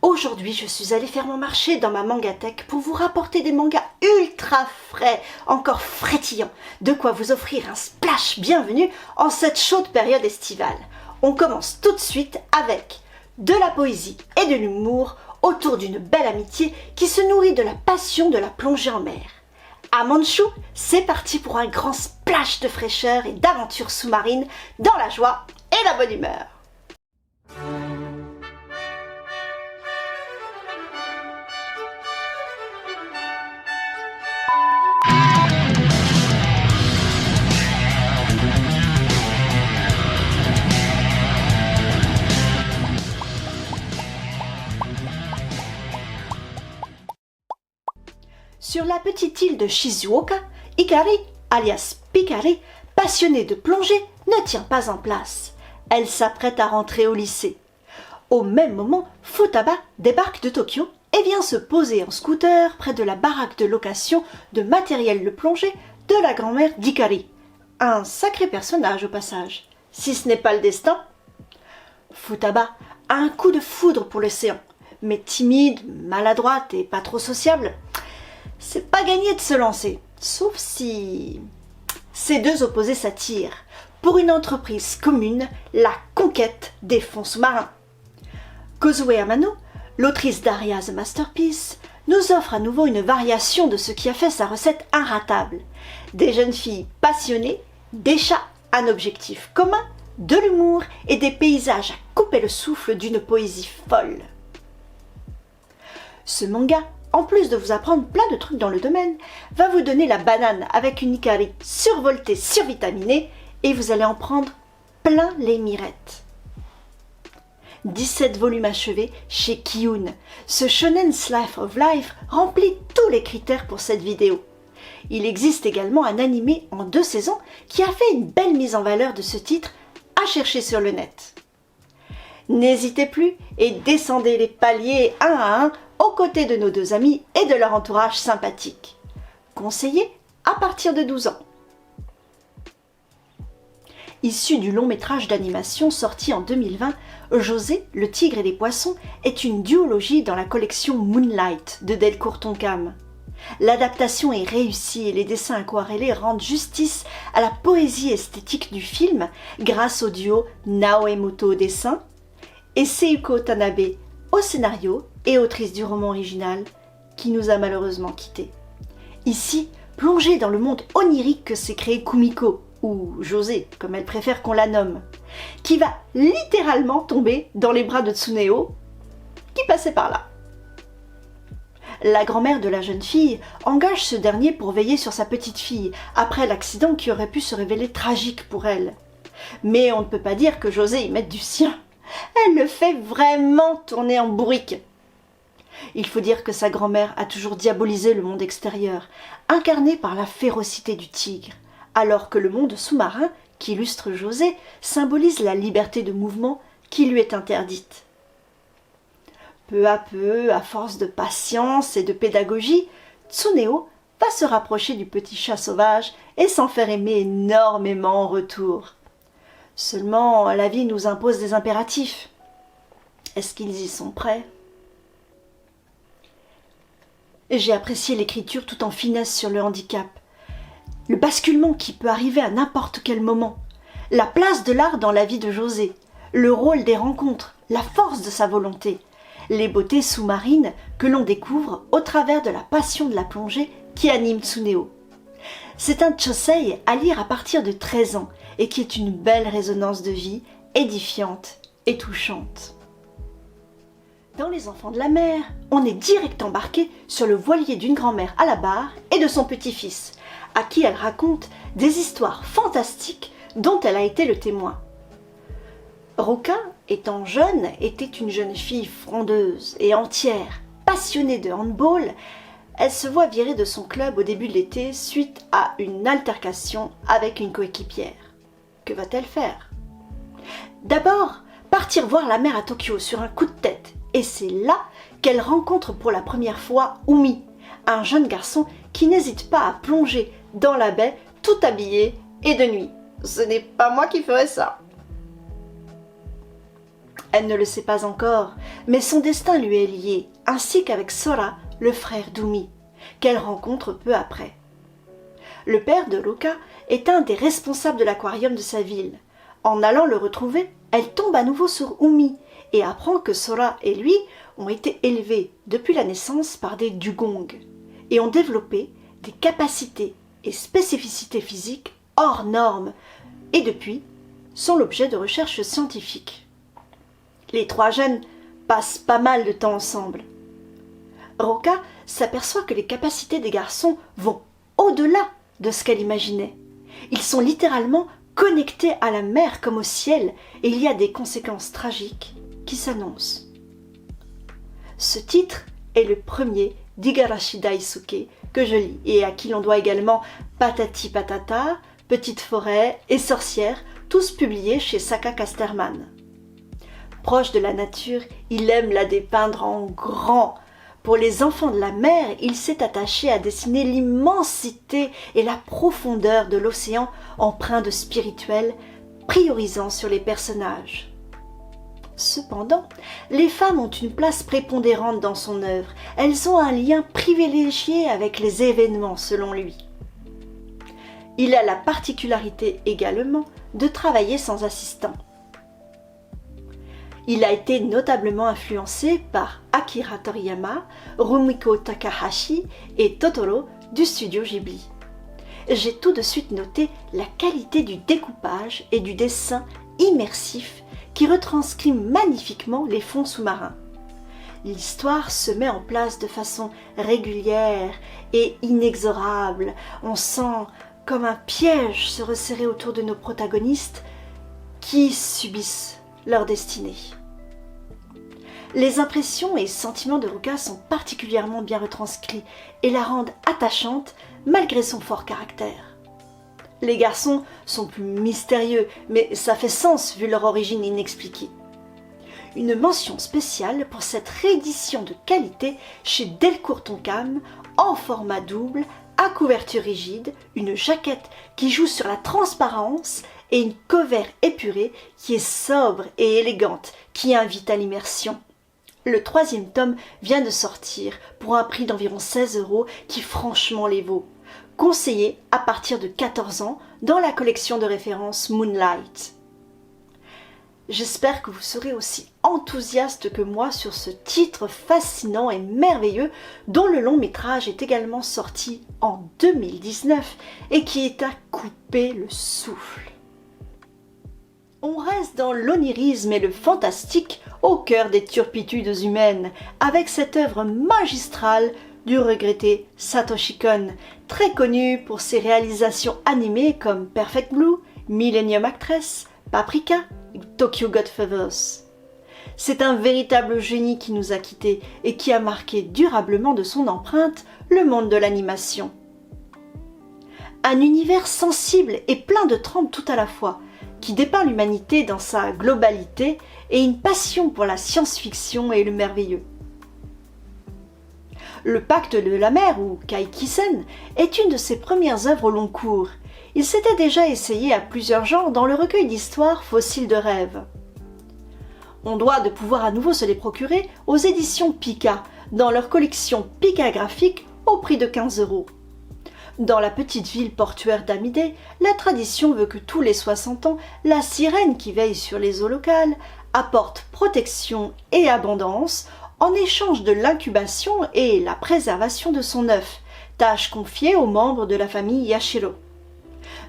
Aujourd'hui, je suis allée faire mon marché dans ma mangathèque pour vous rapporter des mangas ultra frais, encore frétillants, de quoi vous offrir un splash bienvenu en cette chaude période estivale. On commence tout de suite avec de la poésie et de l'humour autour d'une belle amitié qui se nourrit de la passion de la plongée en mer. À Manchu, c'est parti pour un grand splash de fraîcheur et d'aventures sous-marines dans la joie et la bonne humeur. Sur la petite île de Shizuoka, Hikari, alias Pikari, passionnée de plongée, ne tient pas en place. Elle s'apprête à rentrer au lycée. Au même moment, Futaba débarque de Tokyo et vient se poser en scooter près de la baraque de location de matériel de plongée de la grand-mère d'Hikari. Un sacré personnage au passage, si ce n'est pas le destin. Futaba a un coup de foudre pour l'océan, mais timide, maladroite et pas trop sociable. C'est pas gagné de se lancer, sauf si ces deux opposés s'attirent pour une entreprise commune, la conquête des fonds sous-marins. Kozue Amano, l'autrice d'Aria The Masterpiece, nous offre à nouveau une variation de ce qui a fait sa recette inratable. Des jeunes filles passionnées, des chats, un objectif commun, de l'humour et des paysages à couper le souffle d'une poésie folle. Ce manga, en plus de vous apprendre plein de trucs dans le domaine, va vous donner la banane avec une Hikari survoltée, survitaminée, et vous allez en prendre plein les mirettes. 17 volumes achevés chez Kiyun. Ce shonen slice of life remplit tous les critères pour cette vidéo. Il existe également un animé en 2 saisons qui a fait une belle mise en valeur de ce titre à chercher sur le net. N'hésitez plus et descendez les paliers un à un aux côtés de nos deux amis et de leur entourage sympathique. Conseillé à partir de 12 ans. Issu du long métrage d'animation sorti en 2020, José, le tigre et les poissons est une duologie dans la collection Moonlight de Delcourt Tonkam. L'adaptation est réussie et les dessins aquarellés rendent justice à la poésie esthétique du film grâce au duo Naoemoto au dessin et Seiko Tanabe au scénario et autrice du roman original qui nous a malheureusement quittés. Ici, plongée dans le monde onirique que s'est créé Kumiko, ou José, comme elle préfère qu'on la nomme, qui va littéralement tomber dans les bras de Tsuneo, qui passait par là. La grand-mère de la jeune fille engage ce dernier pour veiller sur sa petite fille, après l'accident qui aurait pu se révéler tragique pour elle. Mais on ne peut pas dire que José y mette du sien. Elle le fait vraiment tourner en bourrique. Il faut dire que sa grand-mère a toujours diabolisé le monde extérieur, incarné par la férocité du tigre, alors que le monde sous-marin, qu'illustre José, symbolise la liberté de mouvement qui lui est interdite. Peu à peu, à force de patience et de pédagogie, Tsuneo va se rapprocher du petit chat sauvage et s'en faire aimer énormément en retour. Seulement, la vie nous impose des impératifs. Est-ce qu'ils y sont prêts ? J'ai apprécié l'écriture tout en finesse sur le handicap. Le basculement qui peut arriver à n'importe quel moment. La place de l'art dans la vie de José. Le rôle des rencontres. La force de sa volonté. Les beautés sous-marines que l'on découvre au travers de la passion de la plongée qui anime Tsuneo. C'est un chosei à lire à partir de 13 ans et qui est une belle résonance de vie, édifiante et touchante. Dans Les Enfants de la mer, on est direct embarqué sur le voilier d'une grand-mère à la barre et de son petit-fils, à qui elle raconte des histoires fantastiques dont elle a été le témoin. Ruka, étant jeune, était une jeune fille frondeuse et entière, passionnée de handball. Elle se voit virer de son club au début de l'été suite à une altercation avec une coéquipière. Que va-t-elle faire ? D'abord, partir voir la mer à Tokyo sur un coup de tête. Et c'est là qu'elle rencontre pour la première fois Umi, un jeune garçon qui n'hésite pas à plonger dans la baie tout habillé et de nuit. Ce n'est pas moi qui ferais ça. Elle ne le sait pas encore, mais son destin lui est lié, ainsi qu'avec Sora, le frère d'Umi, qu'elle rencontre peu après. Le père de Ruka est un des responsables de l'aquarium de sa ville. En allant le retrouver, elle tombe à nouveau sur Umi et apprend que Sora et lui ont été élevés depuis la naissance par des dugongs et ont développé des capacités et spécificités physiques hors normes et depuis sont l'objet de recherches scientifiques. Les trois jeunes passent pas mal de temps ensemble. Ruka s'aperçoit que les capacités des garçons vont au-delà de ce qu'elle imaginait. Ils sont littéralement connectés à la mer comme au ciel et il y a des conséquences tragiques qui s'annoncent. Ce titre est le premier d'Igarashi Daisuke que je lis et à qui l'on doit également Patati Patata, Petite forêt et Sorcière, tous publiés chez Saka Casterman. Proche de la nature, il aime la dépeindre en grand. Pour les enfants de la mer, il s'est attaché à dessiner l'immensité et la profondeur de l'océan empreint de spirituel, priorisant sur les personnages. Cependant, les femmes ont une place prépondérante dans son œuvre. Elles ont un lien privilégié avec les événements, selon lui. Il a la particularité également de travailler sans assistant. Il a été notablement influencé par Akira Toriyama, Rumiko Takahashi et Totoro du studio Ghibli. J'ai tout de suite noté la qualité du découpage et du dessin immersif qui retranscrit magnifiquement les fonds sous-marins. L'histoire se met en place de façon régulière et inexorable. On sent comme un piège se resserrer autour de nos protagonistes qui subissent leur destinée. Les impressions et sentiments de Ruka sont particulièrement bien retranscrits et la rendent attachante malgré son fort caractère. Les garçons sont plus mystérieux, mais ça fait sens vu leur origine inexpliquée. Une mention spéciale pour cette réédition de qualité chez Delcourt Tonkam en format double, à couverture rigide, une jaquette qui joue sur la transparence et une cover épurée qui est sobre et élégante, qui invite à l'immersion. Le 3e tome vient de sortir pour un prix d'environ 16 € qui franchement les vaut. Conseillé à partir de 14 ans dans la collection de référence Moonlight. J'espère que vous serez aussi enthousiaste que moi sur ce titre fascinant et merveilleux dont le long métrage est également sorti en 2019 et qui est à couper le souffle. On reste dans l'onirisme et le fantastique au cœur des turpitudes humaines avec cette œuvre magistrale du regretté Satoshi Kon, très connu pour ses réalisations animées comme Perfect Blue, Millennium Actress, Paprika et Tokyo Godfathers. C'est un véritable génie qui nous a quittés et qui a marqué durablement de son empreinte le monde de l'animation. Un univers sensible et plein de trempe tout à la fois, qui dépeint l'humanité dans sa globalité et une passion pour la science-fiction et le merveilleux. Le Pacte de la mer, ou Kaikisen, est une de ses premières œuvres au long cours. Il s'était déjà essayé à plusieurs genres dans le recueil d'histoires Fossiles de rêve. On doit de pouvoir à nouveau se les procurer aux éditions Pika, dans leur collection Pika graphique au prix de 15 €. Dans la petite ville portuaire d'Amide, la tradition veut que tous les 60 ans, la sirène qui veille sur les eaux locales apporte protection et abondance en échange de l'incubation et la préservation de son œuf, tâche confiée aux membres de la famille Yashiro.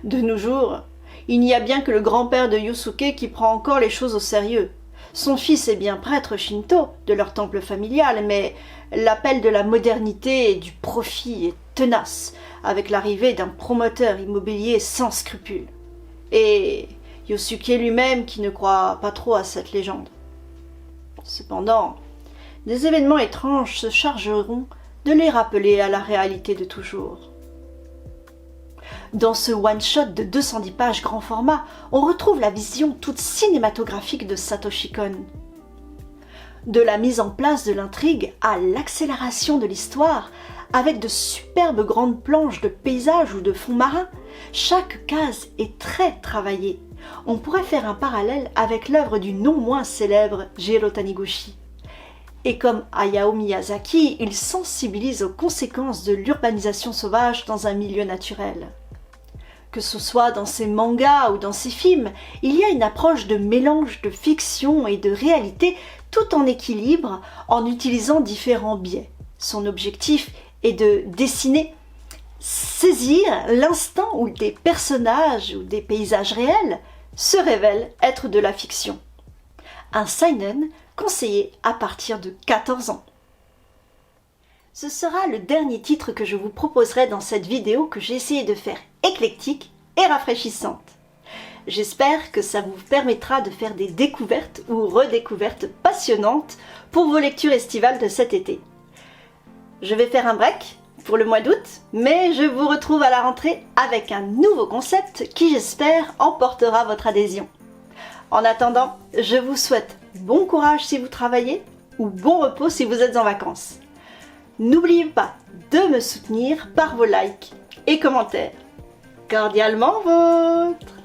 De nos jours, il n'y a bien que le grand-père de Yusuke qui prend encore les choses au sérieux. Son fils est bien prêtre shinto de leur temple familial, mais l'appel de la modernité et du profit est tenace, avec l'arrivée d'un promoteur immobilier sans scrupules. Et Yosuke lui-même qui ne croit pas trop à cette légende. Cependant, des événements étranges se chargeront de les rappeler à la réalité de toujours. Dans ce one-shot de 210 pages grand format, on retrouve la vision toute cinématographique de Satoshi Kon. De la mise en place de l'intrigue à l'accélération de l'histoire, avec de superbes grandes planches de paysages ou de fonds marins, chaque case est très travaillée, On pourrait faire un parallèle avec l'œuvre du non moins célèbre Jiro Taniguchi. Et comme Hayao Miyazaki, il sensibilise aux conséquences de l'urbanisation sauvage dans un milieu naturel. Que ce soit dans ses mangas ou dans ses films, il y a une approche de mélange de fiction et de réalité tout en équilibre en utilisant différents biais. Son objectif est de dessiner, saisir l'instant où des personnages ou des paysages réels se révèlent être de la fiction. Un seinen conseillé à partir de 14 ans. Ce sera le dernier titre que je vous proposerai dans cette vidéo que j'ai essayé de faire éclectique et rafraîchissante. J'espère que ça vous permettra de faire des découvertes ou redécouvertes passionnantes pour vos lectures estivales de cet été. Je vais faire un break pour le mois d'août, mais je vous retrouve à la rentrée avec un nouveau concept qui, j'espère, emportera votre adhésion. En attendant, je vous souhaite bon courage si vous travaillez ou bon repos si vous êtes en vacances. N'oubliez pas de me soutenir par vos likes et commentaires. Cordialement vôtre!